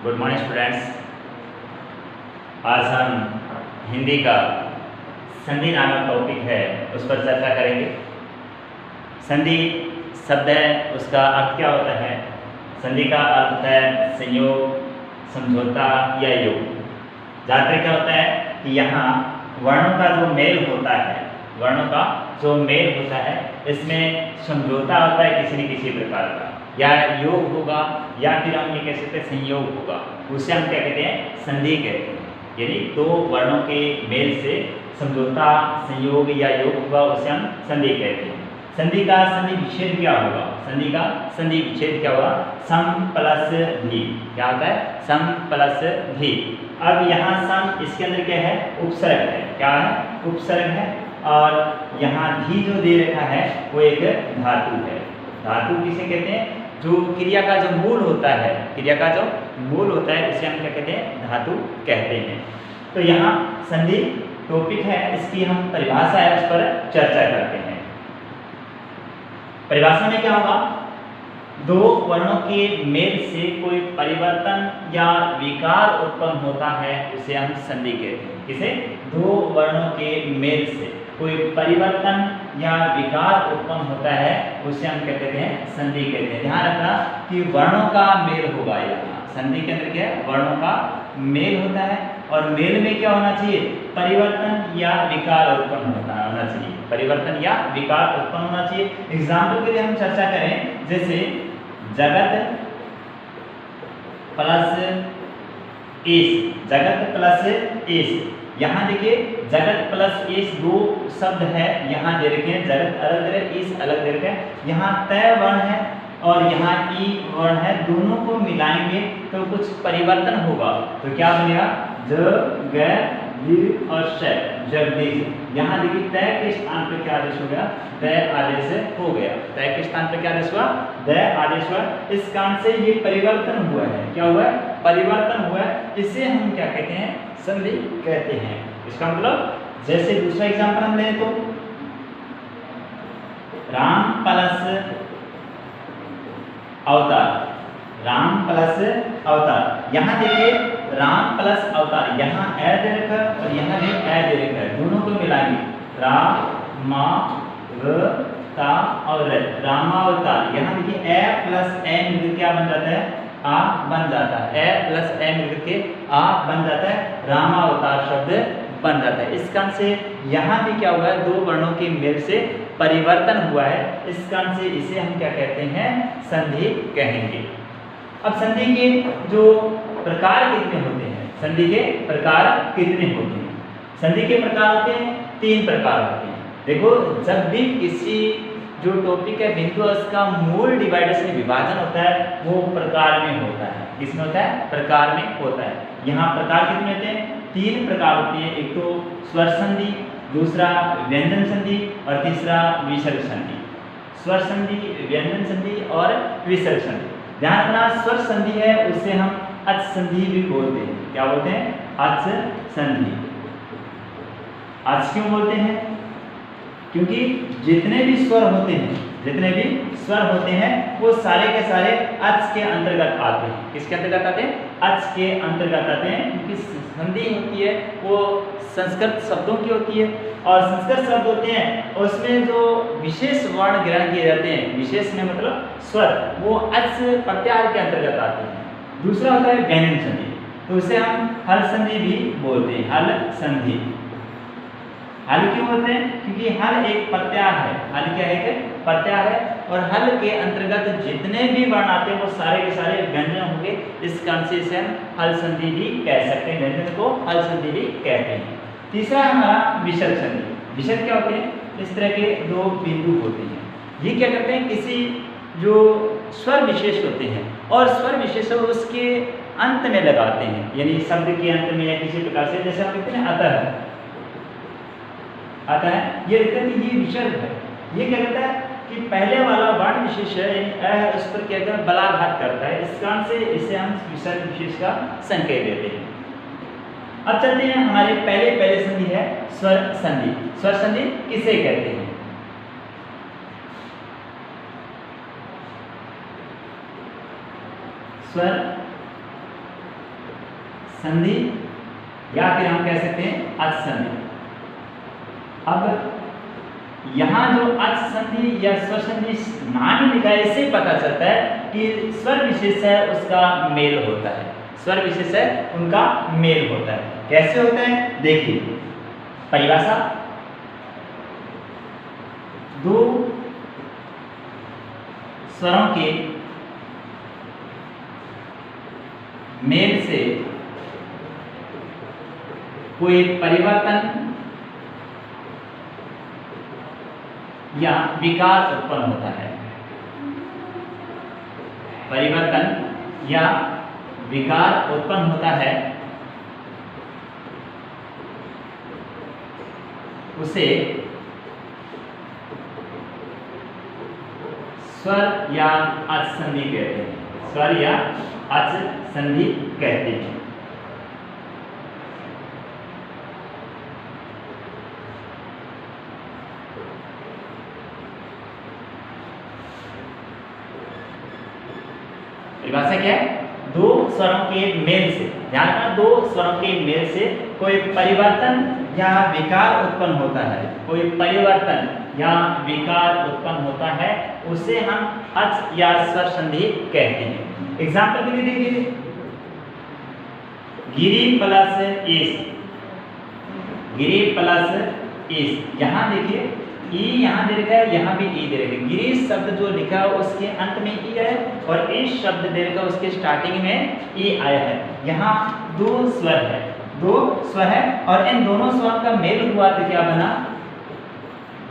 Good morning students. आज हम हिंदी का संधि नामक टॉपिक है उस पर चर्चा करेंगे। संधि शब्द है, उसका अर्थ क्या होता है? संधि का अर्थ होता है संयोग, समझौता या योग। ज़्यादातर क्या होता है कि यहाँ वर्णों का जो मेल होता है, वर्णों का जो मेल होता है इसमें समझौता होता है किसी न किसी प्रकार का, या योग होगा या फिर हम ये कह सकते हैं संयोग होगा। उसे हम क्या कहते हैं? संधि कहते हैं। यानी दो वर्णों के मेल से समझौता, संयोग या योग होगा, उसे हम संधि कहते हैं। संधि का संधि विच्छेद क्या होगा? संधि का संधि विच्छेद क्या होगा? सम प्लस धी। क्या होता है? सम प्लस धी। अब यहाँ सम, इसके अंदर क्या है? उपसर्ग है। क्या है? उपसर्ग है। और यहाँ धी जो दे रखा है वो एक धातु है। धातु किसे कहते हैं? जो क्रिया का जो मूल होता है, क्रिया का जो मूल होता है उसे हम क्या कहते हैं? धातु कहते हैं। तो यहाँ संधि टॉपिक है, इसकी हम परिभाषा है उस पर चर्चा करते हैं। परिभाषा में क्या होगा? दो वर्णों के मेल से कोई परिवर्तन या विकार उत्पन्न होता है उसे हम संधि कहते हैं। किसे? दो वर्णों के मेल से कोई परिवर्तन या विकार उत्पन्न होता है उसे हम क्या कहते हैं? संधि कहते हैं। ध्यान रखना कि वर्णों का मेल होगा। यहाँ संधि के अंदर क्या है? वर्णों का मेल होता है और मेल में क्या होना चाहिए? परिवर्तन या विकार उत्पन्न होना चाहिए। परिवर्तन या विकार उत्पन्न होना चाहिए। एग्जाम्पल के लिए हम चर्चा करें, जैसे जगत प्लस एस, जगत प्लस एस। यहाँ देखिए जगत प्लस एस दो शब्द है, यहाँ दे रखे हैं, जगत अलग दे रखे, एस अलग दे रखे हैं। यहाँ तय वर्ण है और यहाँ ई वर्ण है, दोनों को मिलाएंगे तो कुछ परिवर्तन होगा। तो क्या बनेगा? ज, ग, दीर्घ और श, जगदीश। यहाँ देखिए तय के स्थान पर क्या आदेश हो गया? तय आदेश हो गया। तय के स्थान पर क्या आदेश हुआ? दय आदेश हुआ। इस कारण से ये परिवर्तन हुआ है। क्या हुआ है? परिवर्तन हुआ है। इसे हम क्या कहते हैं? संधि कहते हैं। इसका मतलब जैसे दूसरा एग्जांपल हम लें तो राम प्लस अवतार, राम प्लस अवतार। यहाँ देखिए राम प्लस अवतार, यहाँ ए दे रखा है और यहाँ भी ए दे रखा है, दोनों को मिलाएंगे रा, मा, र, ता और र, रामावतार। यहाँ देखिए ए प्लस ए मिलकर क्या बन जाता है? आ बन जाता है। ए प्लस ए मिलकर के आ बन जाता है, रामावतार शब्द बन जाता है। इस कारण से यहाँ भी क्या हुआ है? दो वर्णों के मेल से परिवर्तन हुआ है। इस कारण से इसे हम क्या कहते हैं? संधि कहेंगे। अब संधि के जो प्रकार कितने होते हैं? संधि के प्रकार कितने होते हैं? संधि के प्रकार होते हैं, तीन प्रकार होते हैं। देखो, जब भी किसी जो टॉपिक है बिंदु उसका मूल डिवाइडर से विभाजन होता है वो प्रकार में होता है। किसमें होता है? प्रकार में होता है। यहाँ प्रकार कितने होते हैं? तीन प्रकार होते हैं। एक तो स्वर संधि, दूसरा व्यंजन संधि और तीसरा विसर्ग संधि। स्वर संधि, व्यंजन संधि और विसर्ग संधि। ध्यान रखना, स्वर संधि है उसे हम अच संधि भी बोलते हैं। क्या बोलते हैं? अच संधि। अच क्यों बोलते हैं? क्योंकि जितने भी स्वर होते हैं, जितने भी स्वर होते हैं वो सारे के सारे अच के अंतर्गत आते हैं। किसके अंतर्गत आते हैं? अच के अंतर्गत आते हैं। क्योंकि संधि होती है वो संस्कृत शब्दों की होती है और संस्कृत शब्द होते हैं उसमें जो विशेष वर्ण ग्रहण किए जाते हैं, विशेष में मतलब स्वर, वो अच प्रत्याहार के अंतर्गत आते हैं। दूसरा होता है व्यंजन संधि, तो उसे हम हल संधि भी बोलते हैं। हल संधि। हल क्यों बोलते हैं? क्योंकि हल एक प्रत्याहार है। हल क्या है? एक प्रत्याहार है और हल के अंतर्गत जितने भी वर्ण आते हैं वो सारे के सारे व्यंजन होंगे। इस कारण से इसे हम हल संधि भी कह सकते हैं, व्यंजन को हल संधि भी कहते हैं। तीसरा हमारा विसर्ग संधि। विसर्ग क्या होते हैं? इस तरह के दो बिंदु होते हैं। ये क्या करते हैं? किसी जो स्वर विशेष होते हैं और स्वर विशेष उसके अंत में लगाते हैं, यानी शब्द के अंत में या किसी प्रकार से, जैसे हम कहते हैं अतः, आता है, ये लिखते हैं कि ये विसर्ग है। ये क्या कहता है कि पहले वाला वर्ण विशेष है, यानी उस पर क्या करता है? बलाघात करता है। इस कारण से इसे हम विसर्ग विशेष का संकेत देते हैं। अब चलते हैं हमारे पहले संधि है स्वर संधि। स्वर संधि किसे कहते हैं? स्वर संधि या फिर हम कह सकते हैं अच संधि। अब यहाँ जो अच संधि या स्वर संधि नाम ही लिखा है, इससे पता चलता है कि स्वर विशेष है उसका मेल होता है, स्वर विशेष है उनका मेल होता है। कैसे होता है देखिए, परिभाषा, दो स्वरों के मेल से कोई परिवर्तन या विकार उत्पन्न होता है। परिवर्तन या विकार उत्पन्न होता है, उसे स्वर या अच संधि कहते हैं, स्वर या अच संधि कहते हैं। परिभाषा क्या है? दो स्वरों के मेल से, ध्यान रखना, दो स्वरों के मेल से कोई परिवर्तन या विकार उत्पन्न होता है, कोई परिवर्तन या विकार उत्पन्न होता है, उसे हम अच या स्वर संधि कहते हैं। एग्जाम्पल के लिए देखिए, गिरी प्लस इस, गिरी प्लस इस, यहाँ देखिए ई यहाँ दे रखा है, यहाँ भी ई दे रखा है। गिरीश शब्द जो लिखा है उसके अंत में ई है और इस शब्द दे रखा है उसके स्टार्टिंग में ई आया है। यहाँ दो स्वर है, दो स्वर है और इन दोनों स्वर का मेल हुआ तो क्या बना?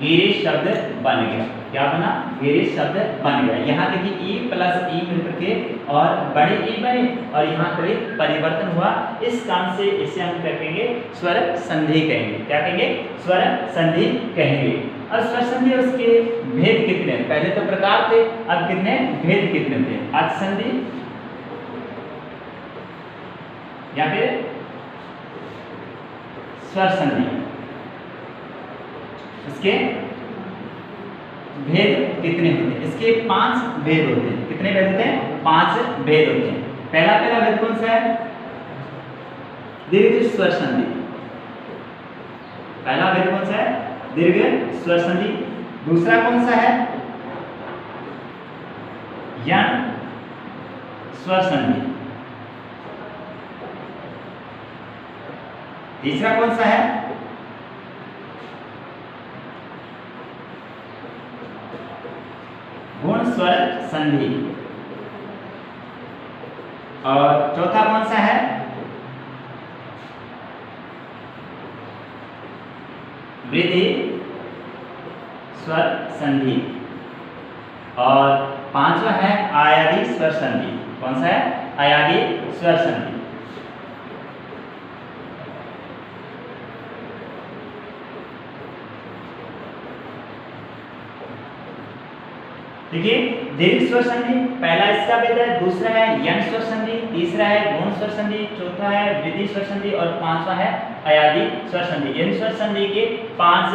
गिरीश शब्द बन गया। क्या बना? गिरीश शब्द बन गया। यहाँ देखिए ई प्लस ई मिलकर के और बड़े ई बने और यहाँ कोई परिवर्तन हुआ, इस काम से इसे हम कहेंगे स्वर संधि कहेंगे। क्या कहेंगे? स्वर संधि कहेंगे। और स्वर संधि उसके भेद कितने? पहले तो प्रकार थे, अब कितने भेद कितने थे? अच संधि या फिर स्वर संधि, इसके भेद कितने होते हैं? इसके 5 भेद होते हैं। कितने भेद होते हैं? 5 भेद होते हैं। पहला भेद कौन सा है? दीर्घ स्वर संधि। पहला भेद कौन सा है? दीर्घ स्वर संधि। दूसरा कौन सा है? यण स्वर संधि। तीसरा कौन सा है? गुण स्वर संधि। और चौथा कौन सा है? वृद्धि स्वर संधि। और पांचवा है आयादी स्वर संधि। कौन सा है? आयादी स्वर संधि। देखिए, दीर्घ स्वर संधि पहला इसका भेद है, दूसरा है यण स्वर संधि, तीसरा है गुण स्वर संधि, चौथा है वृद्धि स्वर संधि और पांचवा है अयादी स्वर संधि। इन स्वर संधि के 5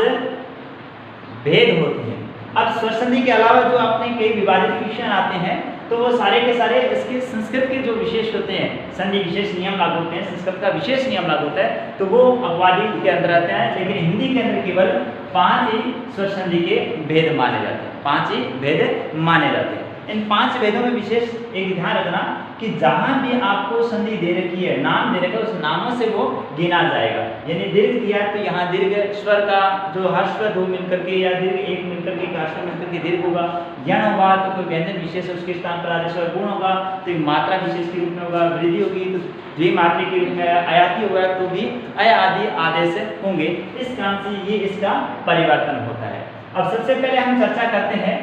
भेद होते हैं। अब स्वर संधि के अलावा जो अपने कई विवादित विषय आते हैं तो वो सारे के सारे इसके संस्कृत के जो विशेष होते हैं, संधि विशेष नियम लागू होते हैं, संस्कृत का विशेष नियम लागू होता है, तो वो अपवादी के अंदर आते हैं। लेकिन हिंदी के अंदर केवल 5 ही स्वर संधि के भेद माने जाते हैं, 5 ही भेद माने जाते हैं। इन 5 भेदों में विशेष एक ध्यान रखना कि जहां भी आपको संधि दे रखी है, नाम दे रखा है, उस नामों से वो गिना जाएगा। यानी दीर्घ दिया है तो यहाँ दीर्घ स्वर का जो हर्ष स्वर 2 मिलकर के या दीर्घ 1 मिलकर के हर्ष स्वर मिलकर के दीर्घ होगा। यण होगा तो कोई व्यंजन विशेष उसके स्थान पर आदेश स्वर। गुण होगा तो एक मात्रा विशेष के रूप में होगा। वृद्धि होगी तो द्विमात्रिक के रूप में। अयादी होगा तो भी अयादी आदेश होंगे। इस काम से ये इसका परिवर्तन होता है। अब सबसे पहले हम चर्चा करते हैं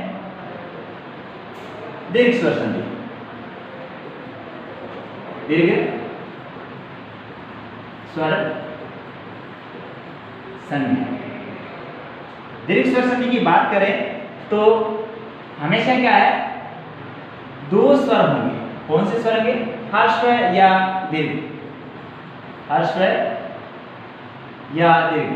दीर्घ स्वर संधि। दीर्घ स्वर संधि। दीर्घ स्वर संधि की बात करें तो हमेशा क्या है? 2 स्वर होंगे। कौन से स्वर होंगे? हर्ष या दीर्घ, हर्ष या दीर्घ।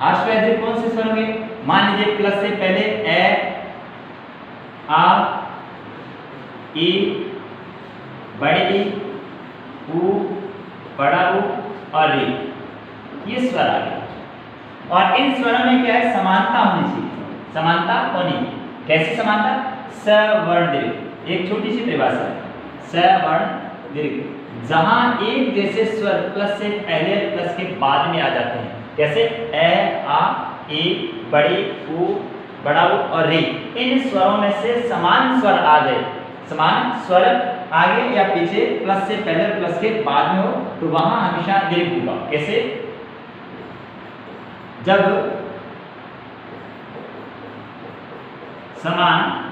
हर्ष या दीर्घ कौन से स्वर होंगे? मान लीजिए प्लस से पहले ए, आ, ई बड़ी ई, ऊ बड़ा ऊ और री, ये स्वर आ गए। और इन स्वरों में क्या है, समानता होनी चाहिए। समानता होनी, कैसी समानता? सवर्ण दीर्घ। एक छोटी सी परिभाषा है, सवर्ण दीर्घ, जहां एक जैसे स्वर प्लस से पहले प्लस के बाद में आ जाते हैं। कैसे? ए, आ, ई, बड़ी, ऊ, बड़ा ऊ और री। इन स्वरों में से समान स्वर आ जाए, समान स्वर आगे या पीछे प्लस से पहले प्लस के बाद में हो, तो वहां हमेशा दीर्घ होगा। कैसे? जब समान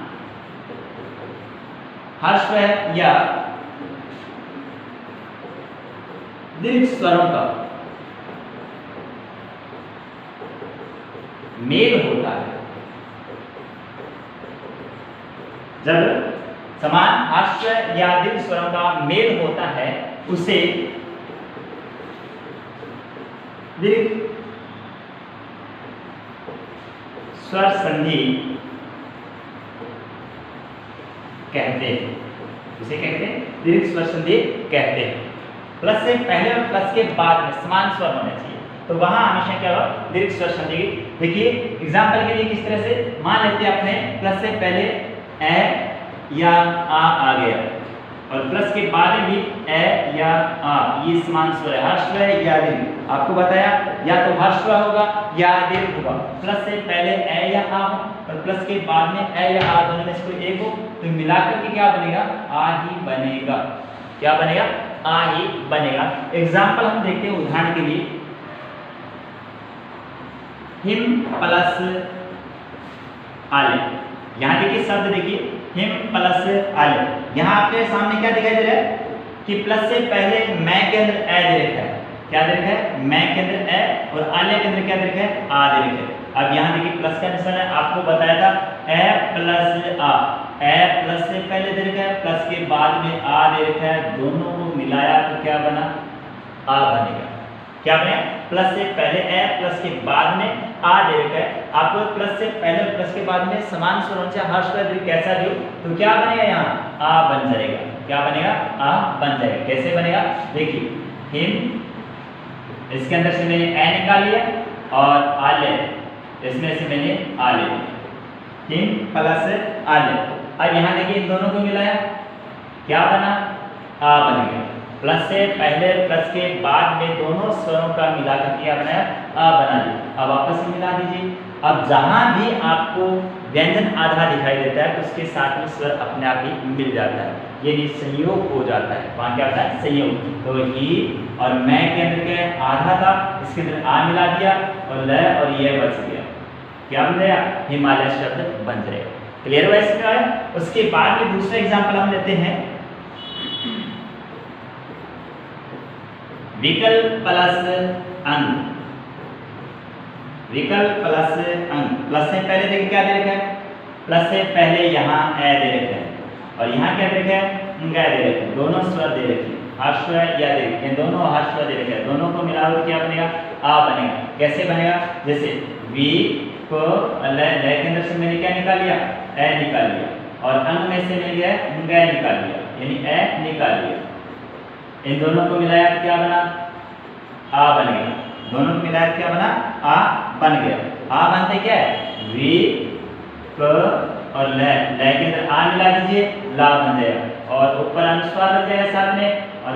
ह्रस्व या दीर्घ स्वरों का मेल होता है, जब समान ह्रस्व या दीर्घ स्वरों का मेल होता है, उसे दीर्घ स्वर संधि कहते हैं। उसे कहते हैं दीर्घ स्वर संधि कहते हैं। प्लस से पहले और प्लस के बाद में समान स्वर होने चाहिए, तो वहां हमेशा क्या होगा, दीर्घ स्वर संधि। देखिए एग्जांपल के लिए किस तरह से, मान लेते हैं अपने प्लस से पहले ए या आ गया और प्लस के बाद में भी ए या आ, ये समान स्वर है, ह्रस्व या दीर्घ। आपको बताया या तो ह्रस्व होगा या दीर्घ होगा। प्लस से पहले ए या आ और प्लस के बाद में ए या आ, दोनों में से कोई एक हो, तो मिलाकर के क्या बनेगा, आ ही बनेगा। क्या बनेगा? आ ही बनेगा। एग्जाम्पल हम देखते हैं उदाहरण के लिए, हिम प्लस आले। यहाँ देखिए शब्द, देखिए हिम प्लस आले। यहाँ आपके सामने क्या दिखाई दे रहा है कि प्लस से पहले मैं के अंदर ए दे रखा है। क्या दे रखा है? मैं के अंदर ए और आले के अंदर क्या दे रखा है? आ दे रखा है। अब यहाँ देखिए प्लस का निशान है, आपको बताया था ए प्लस आ, ए प्लस से पहले दे रखा है, प्लस के बाद में आ दे रखा है, दोनों को मिलाया तो क्या बना? आ बनेगा। क्या बने? प्लस से पहले ए, प्लस के बाद में आ दे रखा है। आपको प्लस से पहले और प्लस के बाद में समान स्वरों से ह्रस्व दीर्घ कैसा जो, तो क्या बनेगा? यहाँ आ बन जाएगा। क्या बनेगा? आ बन जाएगा। कैसे बनेगा? देखिए हिम, इसके अंदर से मैंने ए निकाल लिया और आले, इसमें से मैंने आ ले लिया, हिम प्लस आले। अब यहाँ देखिए इन दोनों को मिलाया, क्या बना? आ बन गया। प्लस से पहले प्लस के बाद में दोनों स्वरों का मिलाकर क्या बनाया? आ बना दिया। अब आपस में मिला दीजिए। अब जहां भी आपको व्यंजन आधा दिखाई देता है, तो उसके साथ में स्वर अपने आप ही मिल जाता है, यानी संयोग हो जाता है। वहां क्या होता है? संयोग। तो ही और मैं के अंदर क्या आधा था, इसके अंदर आ मिला दिया और ल और ये बच गया। क्या बन गया? हिमालय शब्द बन जाएगा। क्लियर हुआ इसमें? उसके बाद में दूसरा एग्जाम्पल हम लेते हैं, विकल्प प्लस अंग। विकल्प प्लस अंग, प्लस से पहले देखिए क्या दे रखा है? प्लस से पहले यहाँ ए दे रखा है और यहाँ क्या दे रखा है? ग दे रखा है। दोनों स्वर दे रखे हैं, ह्रस्व या दीर्घ, इन दोनों ह्रस्व दे रखे हैं। दोनों को मिलाकर क्या बनेगा? आ बनेगा। कैसे बनेगा? जैसे वी को ल के अंदर से मैंने क्या निकाल लिया? ए निकाल लिया और अंग में से मिल गया ग निकाल लिया, यानी ए निकाल लिया। इन दोनों को मिलाया क्या बना? आ बनेगा। दोनों को मिलाया क्या बना? आ बन गया। आ बनते क्या है? वी क और ल के अंदर आ मिला दीजिए, ला बन जाएगा और ऊपर अनुस्वार लग जाएगा साथ में और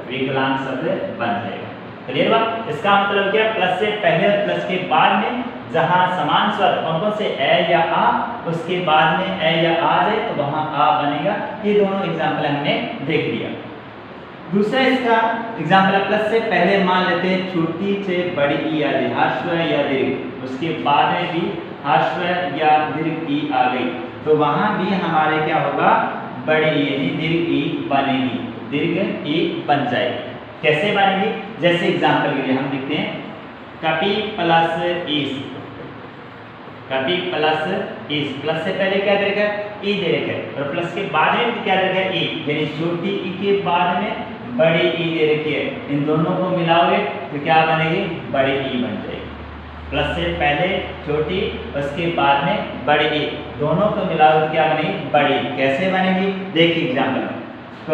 विकलांग शब्द बन जाएगा। क्लियर हुआ? इसका मतलब क्या? प्लस से पहले और प्लस के बाद में जहां समान स्वर कौन कौन से ए या आ, उसके बाद में ए या आ जाए तो वहां आ बनेगा। ये दोनों एग्जाम्पल हमने देख लिया। दूसरा इसका एग्जाम्पल, प्लस से पहले मान लेते हैं छोटी से बड़ी ई आ गई, ह्रस्व या दीर्घ, उसके बाद में भी ह्रस्व या दीर्घ ई आ गई, तो वहां भी हमारे क्या होगा? बड़ी ई यानी दीर्घ ई बनेगी, दीर्घ ई बन जाएगी। कैसे बनेगी? जैसे एग्जाम्पल के लिए हम लिखते हैं कपि प्लस ईस। कपि प्लस ईस, प्लस से पहले क्या दे रखा है? ई दे रखा है और प्लस के बाद में क्या दे रखा है? ई, यानी छोटी ई के बाद में बड़ी ई दे रखी है। इन दोनों को मिलाओगे तो क्या बनेगी? बड़ी ई बन जाएगी। प्लस से पहले छोटी, उसके बाद में बड़ी ई, दोनों को मिलाओ तो क्या बनेगी? बड़ी। कैसे बनेगी? देखिए एग्जाम्पल में, क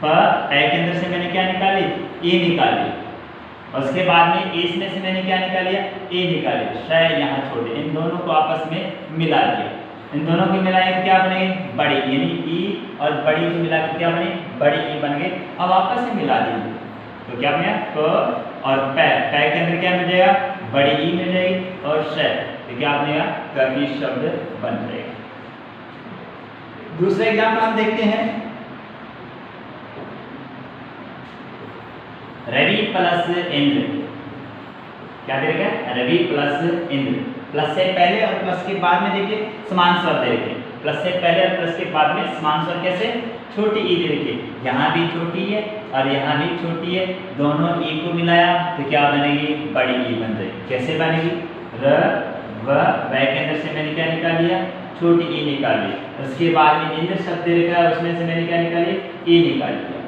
प ए के अंदर से मैंने क्या निकाली? ई निकाली। उसके बाद में इसमें से मैंने क्या निकाल लिया? ए निकाली। श यहाँ छोड़ दिया, इन दोनों को आपस में मिला दिया। इन दोनों को मिलाएंगे तो क्या बनेगी? बड़ी, यानी ई और बड़ी को मिलाकर क्या बनेगी? बड़ी ई बन गई। अब आपस में मिला दीजिए तो क्या बनेगा? क और पै, पै के अंदर क्या मिल जाएगा? बड़ी ई मिल जाएगी और श, तो क्या बनेगा? कवि शब्द बन जाएगा। दूसरा एग्जाम्पल हम देखते हैं, रवि प्लस इंद्र। क्या दे रखा है? रवि प्लस इंद्र। प्लस से पहले और प्लस के बाद में देखिए समान स्वर दे रखे। प्लस से पहले और प्लस के बाद में समान स्वर कैसे? छोटी ई दे रखी, यहाँ भी छोटी है और यहाँ भी छोटी है, दोनों ई को मिलाया तो क्या बनेगी? बड़ी ई बन जाएगी। कैसे बनेगी? र व के अंदर से मैंने क्या निकाल लिया? छोटी ई निकाल ली। उसके बाद में इंद्र शब्द दे रखा है, उसमें से मैंने क्या निकाली? ई निकाल लिया।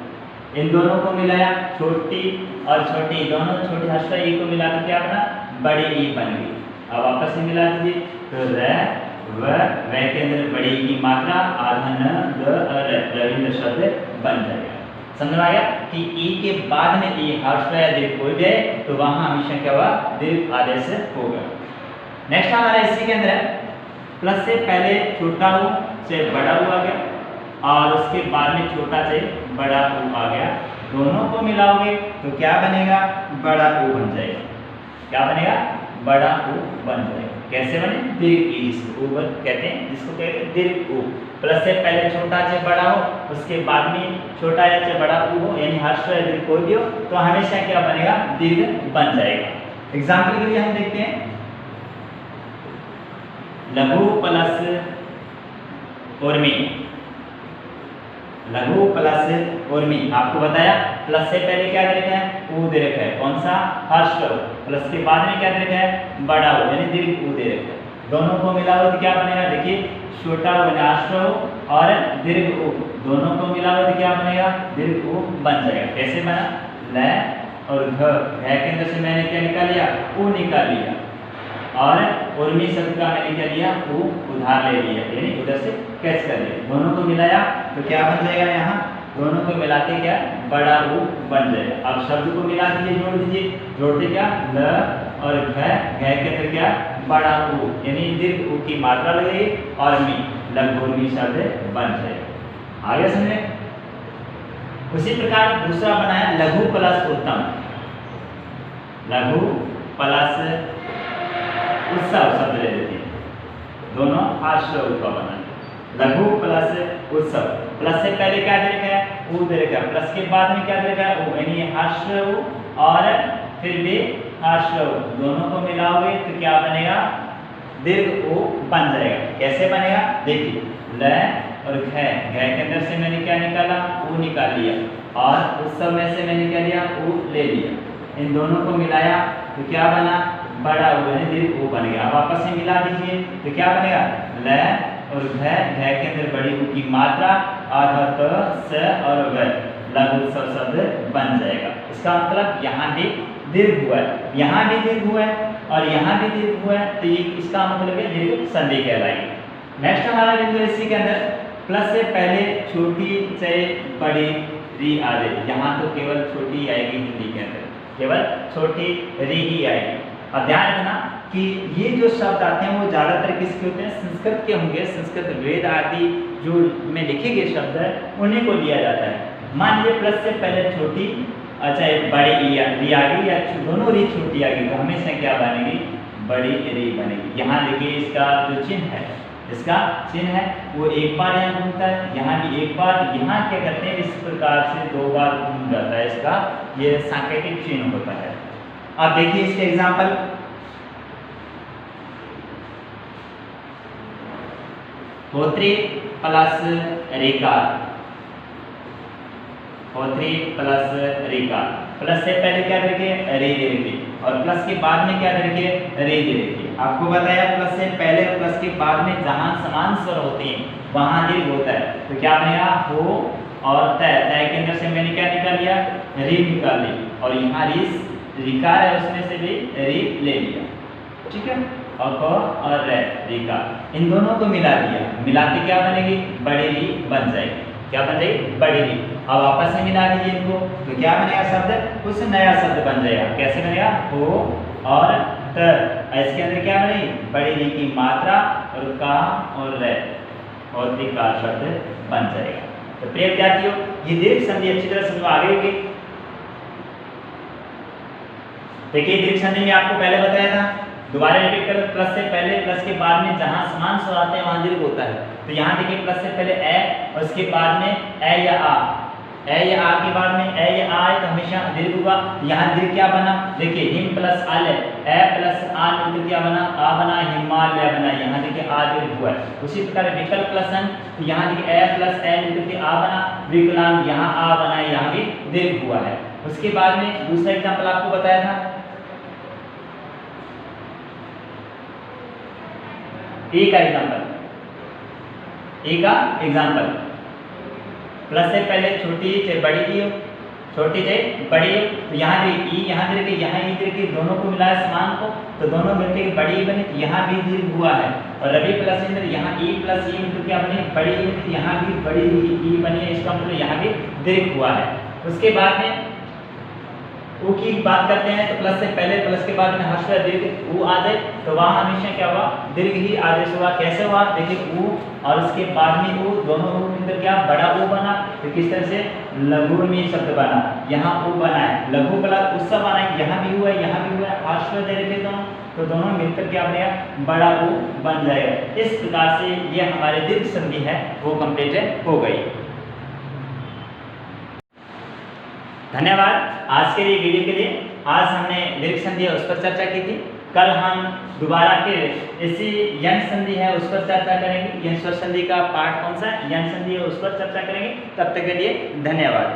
इन दोनों को मिलाया, छोटी और छोटी, दोनों छोटी हर्ष ई को मिला तो क्या बना? बड़ी ई बन गई। अब आपस में मिला दीजिए तो र व के अंदर बड़ी की मात्रा आधा न द रविंद्र शब्द बन जाएगा। समझ में आ गया कि ई के बाद में ई हर्ष दीर्घ हो जाए तो वहां हमेशा क्या हुआ? दीर्घ आदेश होगा। नेक्स्ट हमारा इसी के अंदर प्लस से पहले छोटा ऊ से बड़ा ऊ आ गया और उसके बाद में छोटा से बड़ा ऊ आ गया, दोनों को मिलाओगे तो क्या बनेगा? बड़ा ऊ बन जाएगा। क्या बनेगा? बड़ा ऊ बन जाएगा। कैसे बने? दीर्घ ई, जिसको ऊ कहते हैं, जिसको कहते हैं दीर्घ ऊ। प्लस से पहले छोटा से बड़ा हो, उसके बाद में छोटा या से बड़ा ऊ हो, यानी हर्ष दीर्घ कोई भी हो तो हमेशा क्या बनेगा? दीर्घ बन जाएगा। एग्जाम्पल के लिए हम देखते हैं, लघु प्लस उर्मी। लघु प्लस उर्मी, आपको बताया प्लस से पहले क्या दे रखा है? ऊ दे रखा है। कौन सा? हर्ष। प्लस के बाद में क्या दे रखा है? बड़ा ऊ, यानी दीर्घ ऊ दे रखा है। दोनों को मिलाओ तो क्या बनेगा? देखिए छोटा ऊ यानी हर्ष और दीर्घ ऊ, दोनों को मिलाओ तो क्या बनेगा? दीर्घ ऊ बन जाएगा। कैसे बना? ल और घ के अंदर से मैंने क्या निकाल लिया? ऊ निकाल लिया और उर्मी शब्द का मैंने क्या लिया? ऊ उधार ले लिया, यानी उधर से कैच कर लिया। दोनों को मिलाया तो क्या बन जाएगा? यहाँ दोनों को मिलाते क्या? बड़ा ऊ बन जाएगा। अब शब्द को मिला दीजिए, जोड़ दीजिए, जोड़ते क्या? ल और घ के अंदर क्या? बड़ा ऊ, यानी दीर्घ ऊ की मात्रा लगेगी और मी, लघु उर्मी शब्द बन जाएगा। आगे समझे? उसी प्रकार दूसरा बनाया लघु प्लस उत्तम। लघु प्लस उत्सव शब्द ले लेते हैं, दोनों आश्रय का बना। लघु प्लस उत्सव, प्लस से पहले क्या दे रखा है? ऊ दे रखा है, प्लस के बाद में क्या दे रखा है? ऊ, यानी आश्रय और फिर भी आश्रय, दोनों को मिलाओगे तो क्या बनेगा? दीर्घ ऊ बन जाएगा। कैसे बनेगा? देखिए ल और घ के अंदर से मैंने क्या निकाला? ऊ निकाल लिया और उत्सव में से मैंने क्या लिया? ऊ ले लिया। इन दोनों को मिलाया तो क्या बना? बड़ा ऊ, यानी दीर्घ ऊ बन गया। अब आपस में मिला दीजिए तो क्या बनेगा? ल और घ के अंदर बड़ी ऊ की मात्रा आधा क स और व, लघु उत्सव शब्द बन जाएगा। इसका मतलब यहाँ भी दीर्घ हुआ है, यहाँ भी दीर्घ हुआ है और यहाँ भी दीर्घ हुआ है, तो ये इसका मतलब है दीर्घ संधि कहलाएगी। नेक्स्ट हमारा बिंदु इसी के अंदर प्लस से पहले छोटी से बड़ी री आ जाए। यहाँ तो केवल छोटी आएगी, हिंदी के अंदर केवल छोटी री ही आएगी। अब ध्यान रखना कि ये जो शब्द आते हैं वो ज़्यादातर किसके होते हैं? संस्कृत के होंगे। संस्कृत वेद आदि जो में लिखे गए शब्द है उन्हीं को लिया जाता है। मान लीजिए प्लस से पहले छोटी, अच्छा बड़ी री आ गई या दोनों री छोटी आ गई तो हमेशा क्या बनेगी? बड़ी री बनेगी। यहाँ देखिए इसका जो चिन्ह है, इसका चिन्ह है वो एक बार यहाँ घूमता है, यहाँ भी एक बार, यहाँ क्या करते हैं? इस प्रकार से दो बार घूम जाता है, इसका ये सांकेतिक चिन्ह होता है। अब देखिए इसके एग्जाम्पल, होत्री प्लस रेकार। होत्री प्लस रेकार, प्लस से पहले क्या देंगे? रे दे देंगे और प्लस के बाद में क्या देंगे? रे दे देंगे। आपको बताया प्लस से पहले और प्लस के बाद में जहां समान स्वर होते हैं वहां दीर्घ होता है, तो क्या बनेगा? हो और तय। तय के अंदर से मैंने क्या निकाल लिया? री निकाल ली और यहाँ री रिकार है उसमें से भी री ले लिया। ठीक है, और क और रे रिका, इन दोनों को मिला दिया, मिला के क्या बनेगी, बड़ी री बन जाएगी। क्या बन जाएगी, बड़ी री। अब आपस में मिला दीजिए इनको, तो क्या बनेगा शब्द, कुछ नया शब्द बन जाएगा। कैसे बनेगा, हो और त, इसके अंदर क्या बनेगी, बड़ी री की मात्रा और का और रे और रिका शब्द बन जाएगा। तो प्रिय विद्यार्थियों, ये दीर्घ संधि अच्छी तरह समझो आगे होगी। देखिए दीर्घ संधि में आपको पहले बताया था, दोबारा रिपीट करो, प्लस से पहले प्लस के बाद में जहां समान स्वर आते हैं वहां दीर्घ होता है। तो यहाँ देखिए प्लस से पहले ए और उसके बाद में ए या आ, ए या आ के बाद में ए या आ है तो हमेशा दीर्घ होगा। यहाँ दीर्घ क्या बना, देखिए हिम प्लस आले, ए प्लस आ मिलकर क्या बना, आ बना, हिमालय बना। यहाँ देखिए आ दीर्घ हुआ है। उसी प्रकार विकल्प प्लस अन, तो यहाँ देखिए ए प्लस ए मिलकर के आ बना, विकलांग, यहाँ आ बना, यहाँ भी दीर्घ हुआ है। उसके बाद में दूसरा एग्जाम्पल आपको बताया था, ए का एग्जाम्पल, प्लस से पहले छोटी चाहे बड़ी की हो, छोटी चाहे बड़ी हो, तो यहाँ देखिए ई, यहाँ दीर्घ, यहाँ ई दीर्घ, दोनों को मिलाया समान को, तो दोनों मिलकर बड़ी बने, तो यहाँ भी दीर्घ हुआ है। और रवि प्लस इंद्र, यहाँ ई प्लस ई मिलकर क्या बने, बड़ी ई, यहाँ भी बड़ी ई बनी है, इसका मतलब यहाँ भी दीर्घ हुआ है। उसके बाद में ऊ की बात करते हैं, तो प्लस से पहले प्लस के बाद में हर्ष दीर्घ ऊ आ जाए, तो वहाँ हमेशा क्या हुआ, दीर्घ ही आदेश हुआ। कैसे हुआ, देखिए ऊ और उसके बाद में ऊ, दोनों ऊ के अंदर क्या बड़ा ऊ बना, तो किस तरह से लघुर्मी शब्द बना, यहाँ ऊ बना है, लघु कला उत्सव बना है, यहाँ भी हुआ है, यहाँ भी हुआ है, हर्ष दीर्घ दोनों, तो दोनों मिलकर क्या बनेगा, बड़ा ऊ बन जाएगा। इस प्रकार से ये हमारे दीर्घ संधि है वो कंप्लीट हो गई। धन्यवाद आज के लिए वीडियो के लिए। आज हमने दीर्घ संधि है उस पर चर्चा की थी। कल हम दोबारा फिर इसी यंग संधि है उस पर चर्चा करेंगे। यंग स्वर संधि का पार्ट कौन सा है, यंग संधि है उस पर चर्चा करेंगे। तब तक के लिए धन्यवाद।